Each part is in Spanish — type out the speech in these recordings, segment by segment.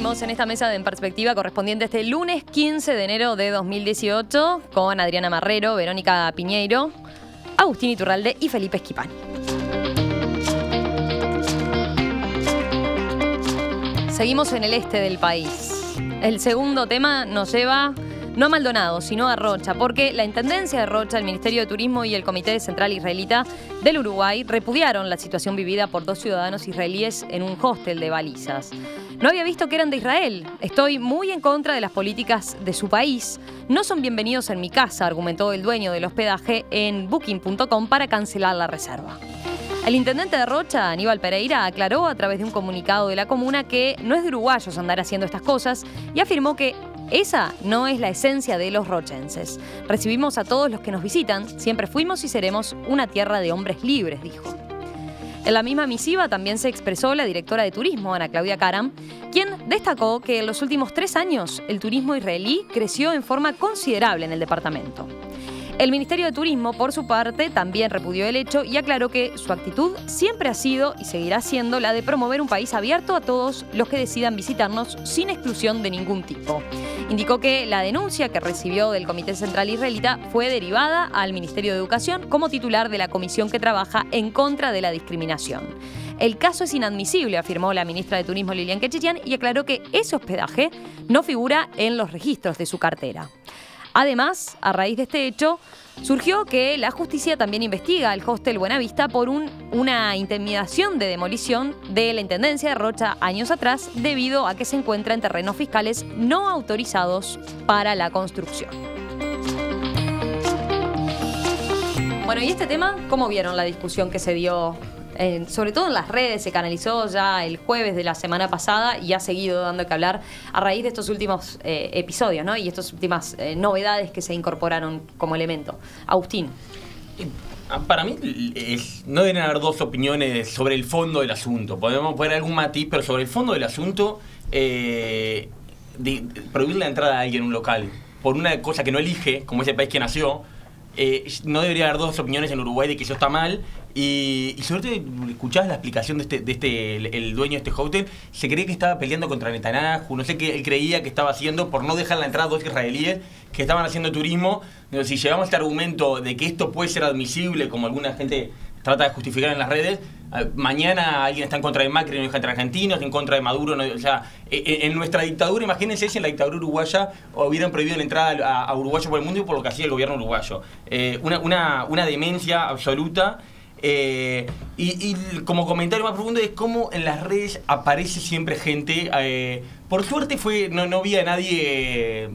Seguimos en esta mesa de En Perspectiva correspondiente este lunes 15 de enero de 2018 con Adriana Marrero, Verónica Piñeiro, Agustín Iturralde y Felipe Esquipani. Seguimos en el este del país. El segundo tema nos lleva no a Maldonado, sino a Rocha, porque la Intendencia de Rocha, el Ministerio de Turismo y el Comité Central Israelita del Uruguay repudiaron la situación vivida por 2 ciudadanos israelíes en un hostel de balizas. No había visto que eran de Israel. Estoy muy en contra de las políticas de su país. No son bienvenidos en mi casa, argumentó el dueño del hospedaje en Booking.com para cancelar la reserva. El intendente de Rocha, Aníbal Pereira, aclaró a través de un comunicado de la comuna que no es de uruguayos andar haciendo estas cosas y afirmó que esa no es la esencia de los rochenses. Recibimos a todos los que nos visitan, siempre fuimos y seremos una tierra de hombres libres, dijo. En la misma misiva también se expresó la directora de turismo, Ana Claudia Karam, quien destacó que en los últimos 3 años el turismo israelí creció en forma considerable en el departamento. El Ministerio de Turismo, por su parte, también repudió el hecho y aclaró que su actitud siempre ha sido y seguirá siendo la de promover un país abierto a todos los que decidan visitarnos sin exclusión de ningún tipo. Indicó que la denuncia que recibió del Comité Central Israelita fue derivada al Ministerio de Educación como titular de la comisión que trabaja en contra de la discriminación. El caso es inadmisible, afirmó la ministra de Turismo Lilian Quechichian y aclaró que ese hospedaje no figura en los registros de su cartera. Además, a raíz de este hecho, surgió que la justicia también investiga al hostel Buenavista por una intimidación de demolición de la Intendencia de Rocha años atrás, debido a que se encuentra en terrenos fiscales no autorizados para la construcción. Bueno, y este tema, ¿cómo vieron la discusión que se dio? Sobre todo en las redes, se canalizó ya el jueves de la semana pasada y ha seguido dando que hablar a raíz de estos últimos episodios, ¿no? Y estas últimas novedades que se incorporaron como elemento. Agustín. Para mí no deben haber 2 opiniones sobre el fondo del asunto. Podemos poner algún matiz, pero sobre el fondo del asunto, de prohibir la entrada a alguien en un local por una cosa que no elige, como es el país que nació, no debería haber 2 opiniones en Uruguay de que eso está mal. Y sobre todo, escuchabas la explicación el dueño de este hotel, se cree que estaba peleando contra Netanyahu, no sé qué él creía que estaba haciendo por no dejar la entrada a 2 israelíes que estaban haciendo turismo. Pero si llegamos a este argumento de que esto puede ser admisible, como alguna gente trata de justificar en las redes, mañana alguien está en contra de Macri, no deja entrar argentinos, en contra de Maduro, no, o sea, en nuestra dictadura, imagínense si en la dictadura uruguaya hubieran prohibido la entrada a uruguayos por el mundo y por lo que hacía el gobierno uruguayo. Una demencia absoluta. Y como comentario más profundo es cómo en las redes aparece siempre gente, por suerte no había nadie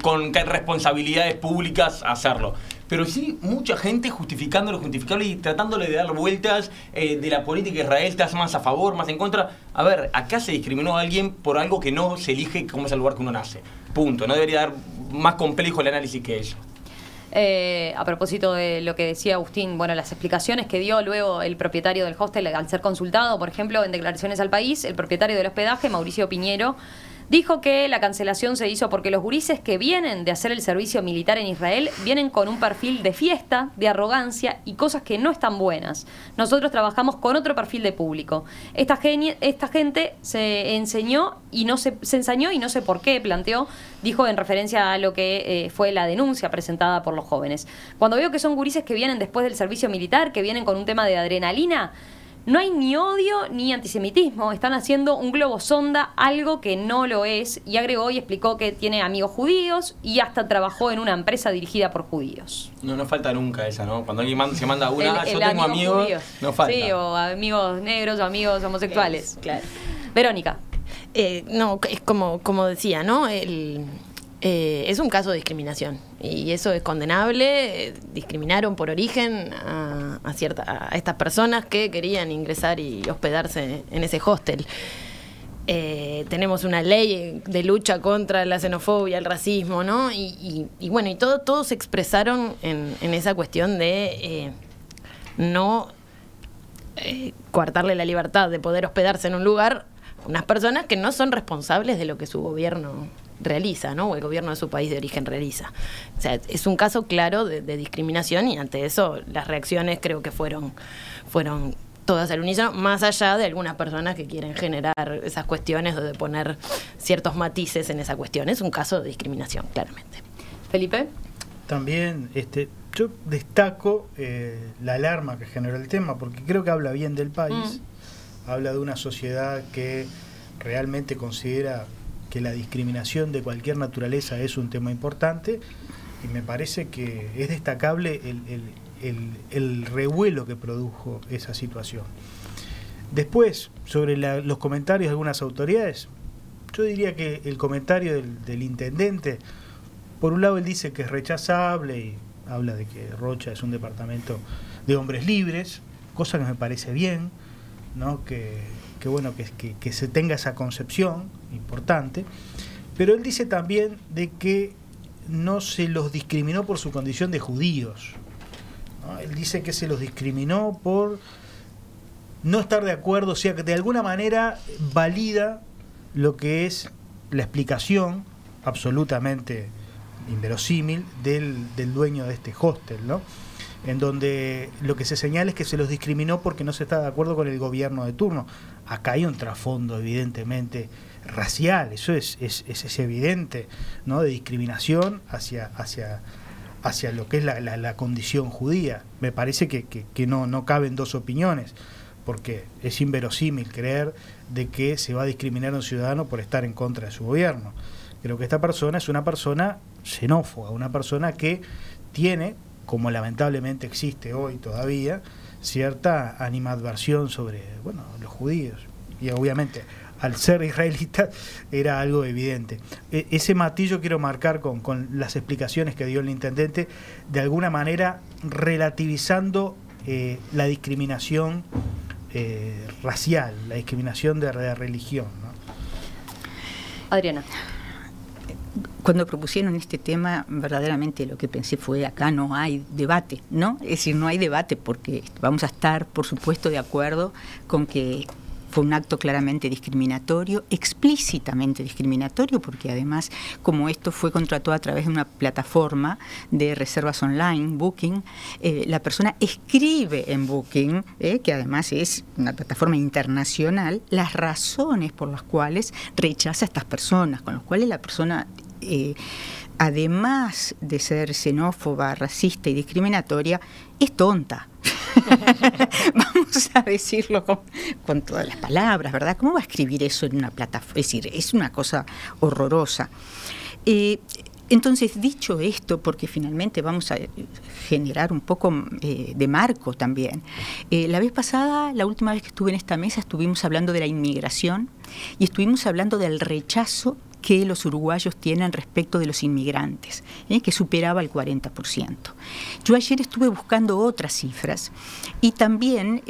con responsabilidades públicas a hacerlo, pero sí mucha gente justificando lo justificable y tratándole de dar vueltas de la política de Israel, estás más a favor, más en contra. A ver, acá se discriminó a alguien por algo que no se elige como es el lugar que uno nace, punto. No debería dar más complejo el análisis que eso. A propósito de lo que decía Agustín, bueno, las explicaciones que dio luego el propietario del hostel al ser consultado, por ejemplo, en declaraciones al país, el propietario del hospedaje, Mauricio Piñero, dijo que la cancelación se hizo porque los gurises que vienen de hacer el servicio militar en Israel vienen con un perfil de fiesta, de arrogancia y cosas que no están buenas. Nosotros trabajamos con otro perfil de público. Esta gente se enseñó y no se ensañó y no sé por qué, planteó, dijo en referencia a lo que fue la denuncia presentada por los jóvenes. Cuando veo que son gurises que vienen después del servicio militar, que vienen con un tema de adrenalina, no hay ni odio ni antisemitismo, están haciendo un globo sonda, algo que no lo es, y agregó y explicó que tiene amigos judíos y hasta trabajó en una empresa dirigida por judíos. No falta nunca esa, ¿no? Cuando alguien se manda una, yo tengo amigos, judíos. No falta. Sí, o amigos negros o amigos homosexuales. Claro. Verónica. No, es como decía, ¿no? Es un caso de discriminación y eso es condenable. Discriminaron por origen a estas personas que querían ingresar y hospedarse en ese hostel. Tenemos una ley de lucha contra la xenofobia, el racismo, ¿no? Y bueno, y todos se expresaron en esa cuestión de no coartarle la libertad de poder hospedarse en un lugar a unas personas que no son responsables de lo que su gobierno realiza, ¿no? O el gobierno de su país de origen realiza. O sea, es un caso claro de discriminación y ante eso las reacciones creo que fueron todas al unísono, más allá de algunas personas que quieren generar esas cuestiones o de poner ciertos matices en esa cuestión. Es un caso de discriminación, claramente. Felipe. También yo destaco la alarma que generó el tema, porque creo que habla bien del país, habla de una sociedad que realmente considera que la discriminación de cualquier naturaleza es un tema importante, y me parece que es destacable el revuelo que produjo esa situación. Después, sobre los comentarios de algunas autoridades, yo diría que el comentario del intendente, por un lado él dice que es rechazable y habla de que Rocha es un departamento de hombres libres, cosa que me parece bien, ¿no? Que se tenga esa concepción importante, pero él dice también de que no se los discriminó por su condición de judíos, ¿no? Él dice que se los discriminó por no estar de acuerdo, o sea, que de alguna manera valida lo que es la explicación absolutamente inverosímil del dueño de este hostel, ¿no? En donde lo que se señala es que se los discriminó porque no se está de acuerdo con el gobierno de turno. Acá hay un trasfondo evidentemente racial, eso es evidente, ¿no? De discriminación hacia lo que es la condición judía. Me parece que no caben dos opiniones, porque es inverosímil creer de que se va a discriminar a un ciudadano por estar en contra de su gobierno. Creo que esta persona es una persona xenófoba, una persona que tiene, como lamentablemente existe hoy todavía, cierta animadversión sobre los judíos. Y obviamente, al ser israelita, era algo evidente. Ese matiz yo quiero marcar con las explicaciones que dio el intendente, de alguna manera relativizando la discriminación racial, la discriminación de religión, ¿no? Adriana. Cuando propusieron este tema, verdaderamente lo que pensé fue: acá no hay debate, ¿no? Es decir, no hay debate, porque vamos a estar, por supuesto, de acuerdo con que fue un acto claramente discriminatorio, explícitamente discriminatorio, porque además, como esto fue contratado a través de una plataforma de reservas online, Booking, la persona escribe en Booking, que además es una plataforma internacional, las razones por las cuales rechaza a estas personas, con las cuales la persona, además de ser xenófoba, racista y discriminatoria, es tonta. Vamos a decirlo con todas las palabras, ¿verdad? ¿Cómo va a escribir eso en una plataforma? Es decir, es una cosa horrorosa. Entonces, dicho esto, porque finalmente vamos a generar un poco de marco también. La vez pasada, la última vez que estuve en esta mesa, estuvimos hablando de la inmigración y estuvimos hablando del rechazo que los uruguayos tienen respecto de los inmigrantes, que superaba el 40%. Yo ayer estuve buscando otras cifras y también,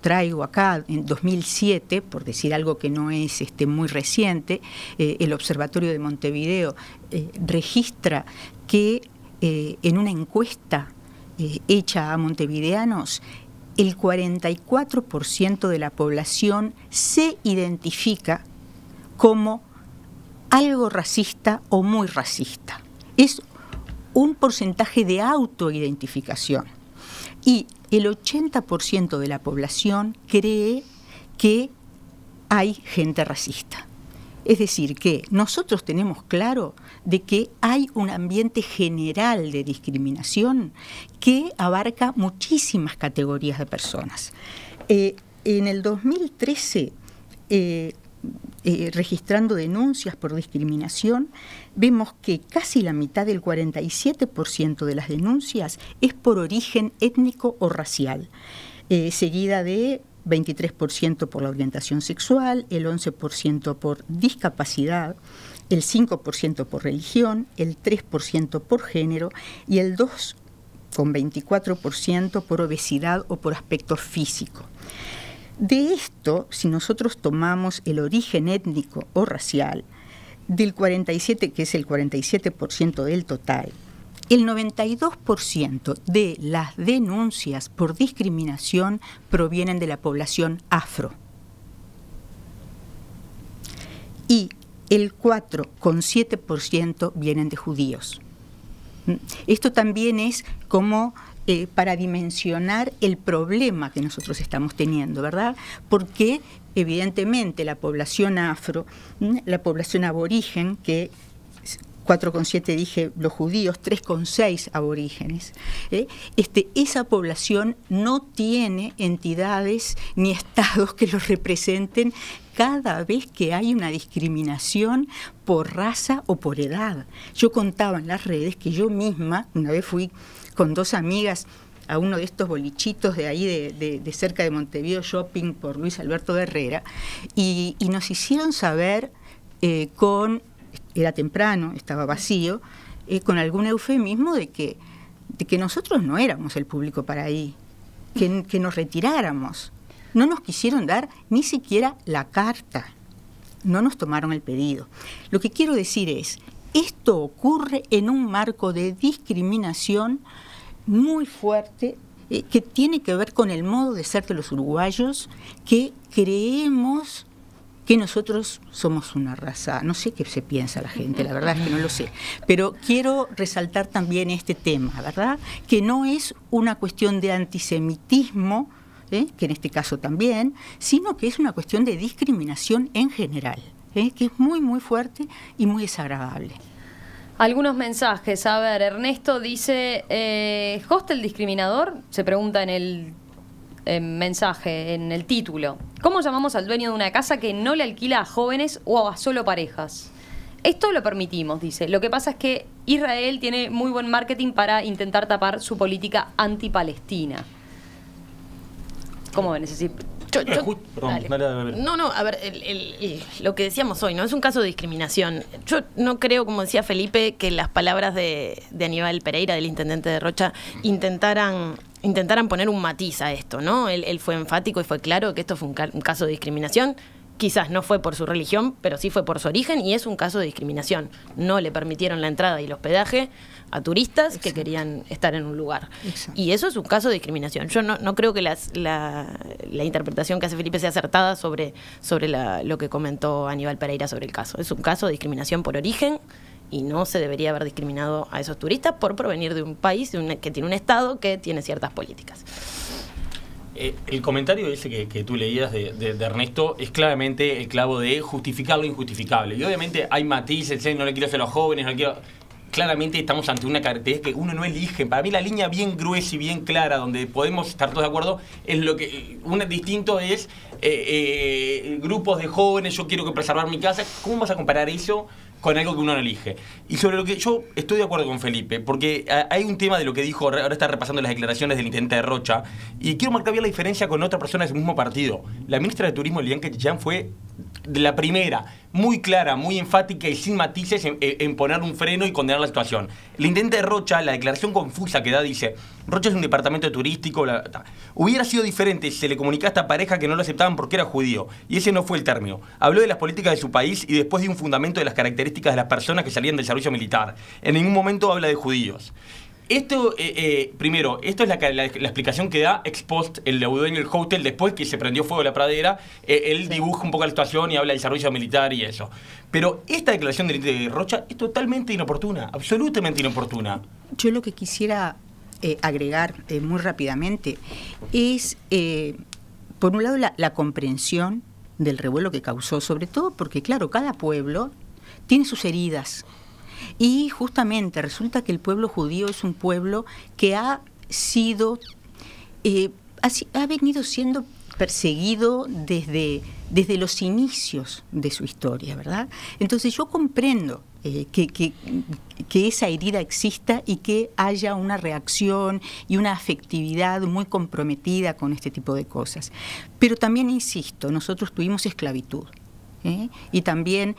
traigo acá en 2007, por decir algo que no es muy reciente, el Observatorio de Montevideo registra que en una encuesta hecha a montevideanos, el 44% de la población se identifica como algo racista o muy racista. Es un porcentaje de autoidentificación. Y el 80% de la población cree que hay gente racista. Es decir, que nosotros tenemos claro de que hay un ambiente general de discriminación que abarca muchísimas categorías de personas. En el 2013, registrando denuncias por discriminación, vemos que casi la mitad, del 47% de las denuncias, es por origen étnico o racial, seguida de 23% por la orientación sexual, el 11% por discapacidad, el 5% por religión, el 3% por género y el 2,24% por obesidad o por aspecto físico. De esto, si nosotros tomamos el origen étnico o racial, del 47%, que es el 47% del total, el 92% de las denuncias por discriminación provienen de la población afro. Y el 4,7% vienen de judíos. Esto también es como para dimensionar el problema que nosotros estamos teniendo, ¿verdad? Porque evidentemente la población afro, la población aborigen, que 4,7 dije los judíos, 3,6 aborígenes. Esa población no tiene entidades ni estados que los representen cada vez que hay una discriminación por raza o por edad. Yo contaba en las redes que yo misma, una vez fui con 2 amigas a uno de estos bolichitos de ahí, de cerca de Montevideo Shopping por Luis Alberto de Herrera, y nos hicieron saber era temprano, estaba vacío, con algún eufemismo de que nosotros no éramos el público para ahí, que nos retiráramos. No nos quisieron dar ni siquiera la carta, no nos tomaron el pedido. Lo que quiero decir es, esto ocurre en un marco de discriminación muy fuerte, que tiene que ver con el modo de ser de los uruguayos, que creemos que nosotros somos una raza. No sé qué se piensa la gente, la verdad es que no lo sé. Pero quiero resaltar también este tema, ¿verdad? Que no es una cuestión de antisemitismo, que en este caso también, sino que es una cuestión de discriminación en general, que es muy, muy fuerte y muy desagradable. Algunos mensajes. A ver, Ernesto dice, ¿hostel discriminador? Se pregunta en el mensaje, en el título. ¿Cómo llamamos al dueño de una casa que no le alquila a jóvenes o a solo parejas? Esto lo permitimos, dice. Lo que pasa es que Israel tiene muy buen marketing para intentar tapar su política antipalestina. ¿Cómo ven ese? No, a ver, lo que decíamos hoy, ¿no? Es un caso de discriminación. Yo no creo, como decía Felipe, que las palabras de Aníbal Pereira, del intendente de Rocha, intentaran poner un matiz a esto, ¿no? Él fue enfático y fue claro que esto fue un caso de discriminación. Quizás no fue por su religión, pero sí fue por su origen, y es un caso de discriminación. No le permitieron la entrada y el hospedaje a turistas Exacto. que querían estar en un lugar. Exacto. Y eso es un caso de discriminación. Yo no creo que la interpretación que hace Felipe sea acertada sobre lo que comentó Aníbal Pereira sobre el caso. Es un caso de discriminación por origen, y no se debería haber discriminado a esos turistas por provenir de un país que tiene un Estado que tiene ciertas políticas. El comentario ese que tú leías de Ernesto es claramente el clavo de justificar lo injustificable. Y obviamente hay matices, no le quiero hacer a los jóvenes, no le quiero... Claramente estamos ante una característica que uno no elige. Para mí la línea bien gruesa y bien clara, donde podemos estar todos de acuerdo, es lo que... Un distinto es grupos de jóvenes, yo quiero preservar mi casa. ¿Cómo vas a comparar eso con algo que uno no elige? Y sobre lo que yo estoy de acuerdo con Felipe, porque hay un tema de lo que dijo, ahora está repasando las declaraciones del intendente de Rocha, y quiero marcar bien la diferencia con otra persona de ese mismo partido. La ministra de Turismo, Lilian Quechichán, fue de la primera, muy clara, muy enfática y sin matices en poner un freno y condenar la situación. El intendente de Rocha, la declaración confusa que da, dice: Rocha es un departamento turístico, hubiera sido diferente si se le comunicaba a esta pareja que no lo aceptaban porque era judío, y ese no fue el término. Habló de las políticas de su país y después dio un fundamento de las características de las personas que salían del servicio militar. En ningún momento habla de judíos. Esto, primero, esto es la explicación que da ex post el dueño del hotel después que se prendió fuego la pradera. Él dibuja un poco la situación y habla del servicio militar y eso. Pero esta declaración de Rocha es totalmente inoportuna, absolutamente inoportuna. Yo lo que quisiera agregar muy rápidamente es, por un lado, la comprensión del revuelo que causó, sobre todo porque, claro, cada pueblo tiene sus heridas. Y justamente resulta que el pueblo judío es un pueblo que ha venido siendo perseguido desde los inicios de su historia, ¿verdad? Entonces yo comprendo que esa herida exista y que haya una reacción y una afectividad muy comprometida con este tipo de cosas. Pero también, insisto, nosotros tuvimos esclavitud. Y también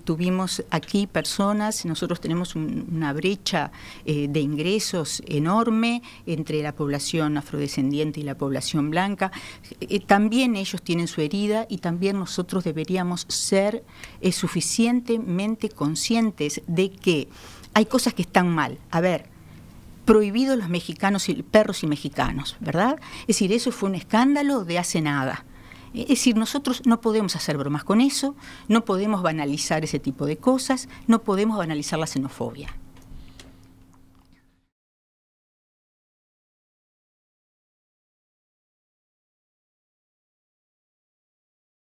tuvimos aquí personas, nosotros tenemos una brecha de ingresos enorme entre la población afrodescendiente y la población blanca. También ellos tienen su herida y también nosotros deberíamos ser suficientemente conscientes de que hay cosas que están mal. A ver, prohibidos los mexicanos y perros y mexicanos, ¿verdad? Es decir, eso fue un escándalo de hace nada. Es decir, nosotros no podemos hacer bromas con eso, no podemos banalizar ese tipo de cosas, no podemos banalizar la xenofobia.